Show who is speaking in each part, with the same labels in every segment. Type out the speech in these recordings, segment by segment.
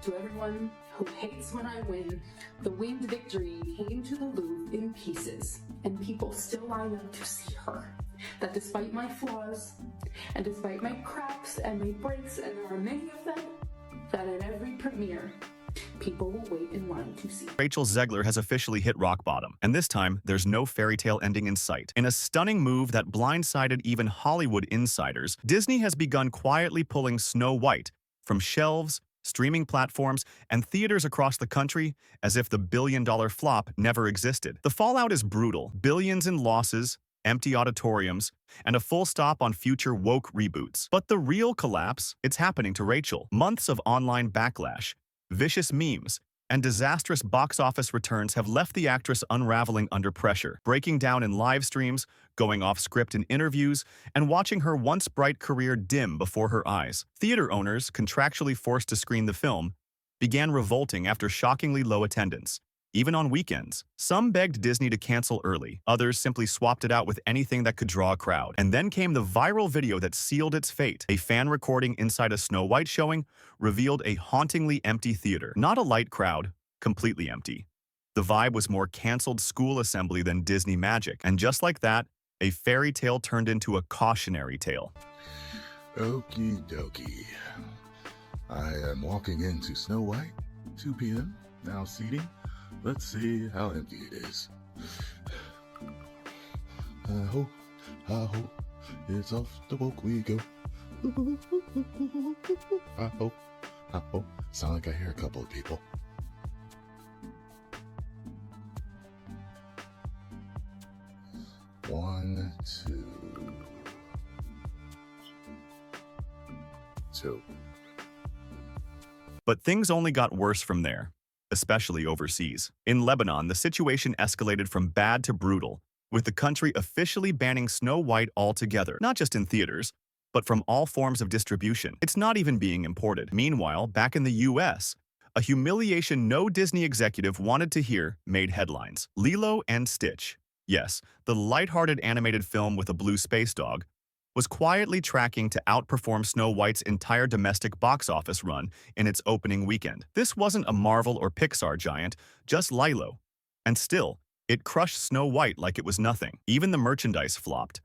Speaker 1: To everyone who hates when I win, the winged victory came to the Louvre in pieces, and people still line up to see her. That despite my flaws, and despite my cracks and my breaks, and there are many of them, that at every premiere, people will wait in line to see.
Speaker 2: Rachel Zegler has officially hit rock bottom, and this time, there's no fairy tale ending in sight. In a stunning move that blindsided even Hollywood insiders, Disney has begun quietly pulling Snow White from shelves, streaming platforms, and theaters across the country as if the billion-dollar flop never existed. The fallout is brutal. Billions in losses, empty auditoriums, and a full stop on future woke reboots. But the real collapse, it's happening to Rachel. Months of online backlash, vicious memes, and disastrous box office returns have left the actress unraveling under pressure, breaking down in live streams, going off script in interviews, and watching her once bright career dim before her eyes. Theater owners, contractually forced to screen the film, began revolting after shockingly low attendance. Even on weekends, some begged Disney to cancel early, others simply swapped it out with anything that could draw a crowd. And then came the viral video that sealed its fate. A fan recording inside a Snow White showing revealed a hauntingly empty theater. Not a light crowd, completely empty. The vibe was more canceled school assembly than Disney magic. And just like that, a fairy tale turned into a cautionary tale.
Speaker 3: Okie dokie. I am walking into Snow White, 2 p.m., now seating. Let's see how empty it is. I hope it's off the woke we go. I hope. Sound like I hear a couple of people. One, two.
Speaker 2: But things only got worse from there, especially overseas. In Lebanon, the situation escalated from bad to brutal, with the country officially banning Snow White altogether, not just in theaters, but from all forms of distribution. It's not even being imported. Meanwhile, back in the US, a humiliation no Disney executive wanted to hear made headlines. Lilo and Stitch, yes, the lighthearted animated film with a blue space dog, was quietly tracking to outperform Snow White's entire domestic box office run in its opening weekend. This wasn't a Marvel or Pixar giant, just Lilo. And still, it crushed Snow White like it was nothing. Even the merchandise flopped.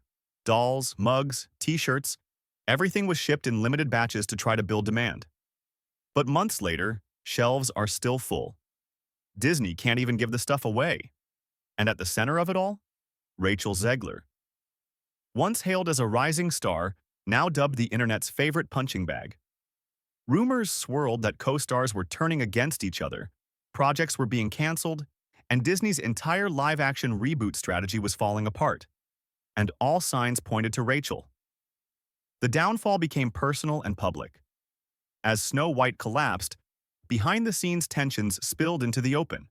Speaker 2: Dolls, mugs, t-shirts, everything was shipped in limited batches to try to build demand. But months later, shelves are still full. Disney can't even give the stuff away. And at the center of it all, Rachel Zegler. Once hailed as a rising star, now dubbed the internet's favorite punching bag. Rumors swirled that co-stars were turning against each other, projects were being canceled, and Disney's entire live-action reboot strategy was falling apart. And all signs pointed to Rachel. The downfall became personal and public. As Snow White collapsed, behind-the-scenes tensions spilled into the open.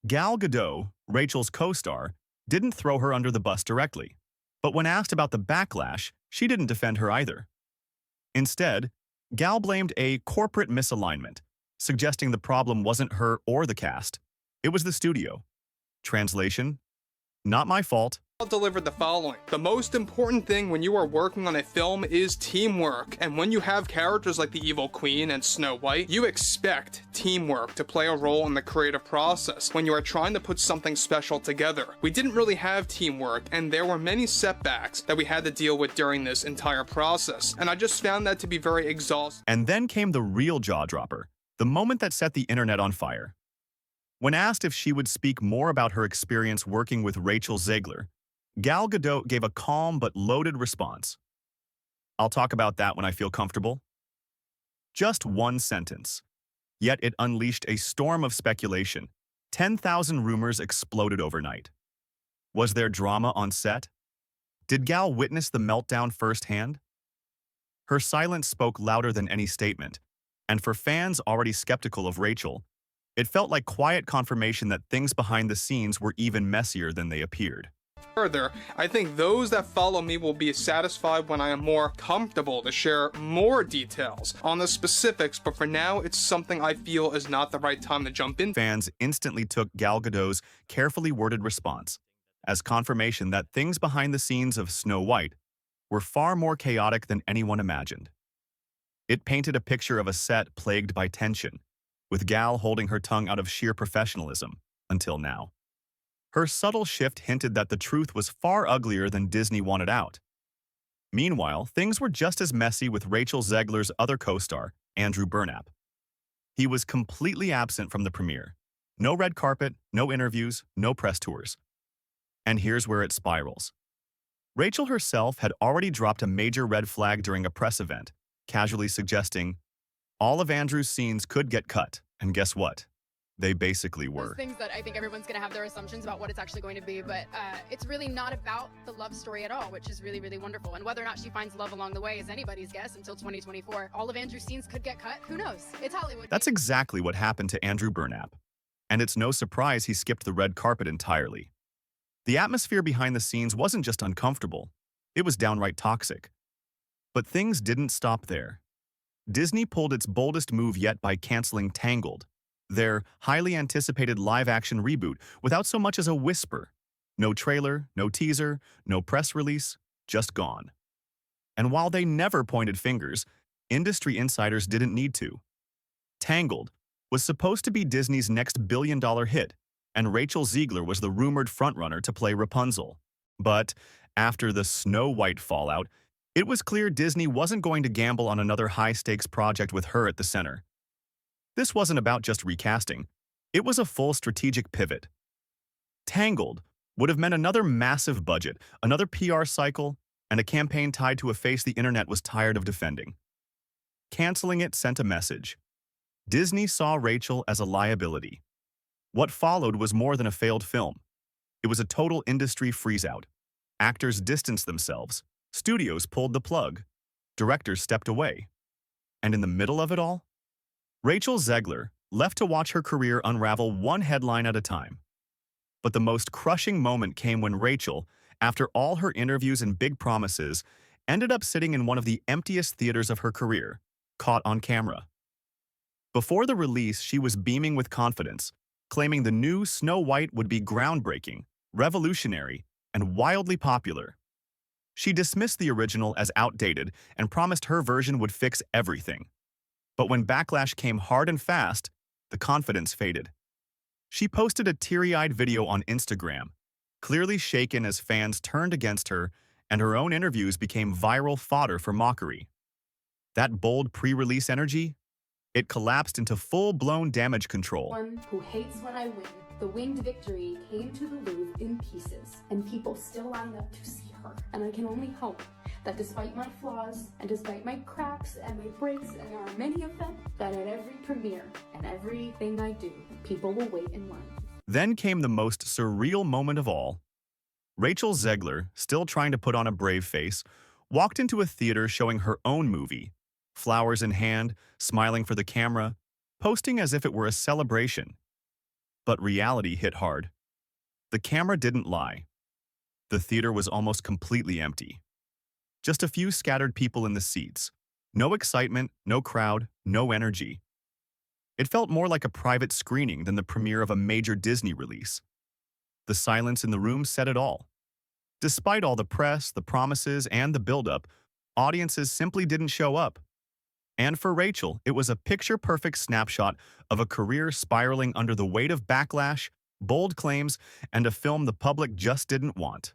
Speaker 2: Gal Gadot, Rachel's co-star, didn't throw her under the bus directly. But when asked about the backlash, she didn't defend her either. Instead, Gal blamed a corporate misalignment, suggesting the problem wasn't her or the cast. It was the studio. Translation: not my fault.
Speaker 4: Delivered the following. The most important thing when you are working on a film is teamwork, and when you have characters like the Evil Queen and Snow White, you expect teamwork to play a role in the creative process when you are trying to put something special together. We didn't really have teamwork, and there were many setbacks that we had to deal with during this entire process, and I just found that to be very exhausting.
Speaker 2: And then came the real jaw-dropper, the moment that set the internet on fire. When asked if she would speak more about her experience working with Rachel Zegler, Gal Gadot gave a calm but loaded response. I'll talk about that when I feel comfortable. Just one sentence. Yet it unleashed a storm of speculation. 10,000 rumors exploded overnight. Was there drama on set? Did Gal witness the meltdown firsthand? Her silence spoke louder than any statement, and for fans already skeptical of Rachel, it felt like quiet confirmation that things behind the scenes were even messier than they appeared.
Speaker 4: Further, I think those that follow me will be satisfied when I am more comfortable to share more details on the specifics, but for now, it's something I feel is not the right time to jump in.
Speaker 2: Fans instantly took Gal Gadot's carefully worded response as confirmation that things behind the scenes of Snow White were far more chaotic than anyone imagined. It painted a picture of a set plagued by tension, with Gal holding her tongue out of sheer professionalism, until now. Her subtle shift hinted that the truth was far uglier than Disney wanted out. Meanwhile, things were just as messy with Rachel Zegler's other co-star, Andrew Burnap. He was completely absent from the premiere. No red carpet, no interviews, no press tours. And here's where it spirals. Rachel herself had already dropped a major red flag during a press event, casually suggesting, all of Andrew's scenes could get cut, and guess what? They basically were.
Speaker 5: Those things that I think everyone's going to have their assumptions about what it's actually going to be, but it's really not about the love story at all, which is really, really wonderful. And whether or not she finds love along the way is anybody's guess until 2024. All of Andrew's scenes could get cut. Who knows? It's Hollywood.
Speaker 2: That's exactly what happened to Andrew Burnap. And it's no surprise he skipped the red carpet entirely. The atmosphere behind the scenes wasn't just uncomfortable, it was downright toxic. But things didn't stop there. Disney pulled its boldest move yet by canceling Tangled, their highly anticipated live-action reboot, without so much as a whisper. No trailer, no teaser, no press release, just gone. And while they never pointed fingers, industry insiders didn't need to. Tangled was supposed to be Disney's next billion-dollar hit, and Rachel Zegler was the rumored frontrunner to play Rapunzel. But after the Snow White fallout, it was clear Disney wasn't going to gamble on another high-stakes project with her at the center. This wasn't about just recasting. It was a full strategic pivot. Tangled would have meant another massive budget, another PR cycle, and a campaign tied to a face the internet was tired of defending. Canceling it sent a message. Disney saw Rachel as a liability. What followed was more than a failed film. It was a total industry freeze-out. Actors distanced themselves. Studios pulled the plug. Directors stepped away. And in the middle of it all, Rachel Zegler left to watch her career unravel one headline at a time. But the most crushing moment came when Rachel, after all her interviews and big promises, ended up sitting in one of the emptiest theaters of her career, caught on camera. Before the release, she was beaming with confidence, claiming the new Snow White would be groundbreaking, revolutionary, and wildly popular. She dismissed the original as outdated and promised her version would fix everything. But when backlash came hard and fast, the confidence faded. She posted a teary-eyed video on Instagram, clearly shaken as fans turned against her, and her own interviews became viral fodder for mockery. That bold pre-release energy? It collapsed into full-blown damage control.
Speaker 1: One who hates when I win. The winged victory came to the Louvre in pieces, and people still line up to see her. And I can only hope that despite my flaws, and despite my cracks and my breaks, and there are many of them, that at every premiere and everything I do, people will wait in line.
Speaker 2: Then came the most surreal moment of all. Rachel Zegler, still trying to put on a brave face, walked into a theater showing her own movie, flowers in hand, smiling for the camera, posting as if it were a celebration. But reality hit hard. The camera didn't lie. The theater was almost completely empty. Just a few scattered people in the seats. No excitement, no crowd, no energy. It felt more like a private screening than the premiere of a major Disney release. The silence in the room said it all. Despite all the press, the promises, and the buildup, audiences simply didn't show up. And for Rachel, it was a picture-perfect snapshot of a career spiraling under the weight of backlash, bold claims, and a film the public just didn't want.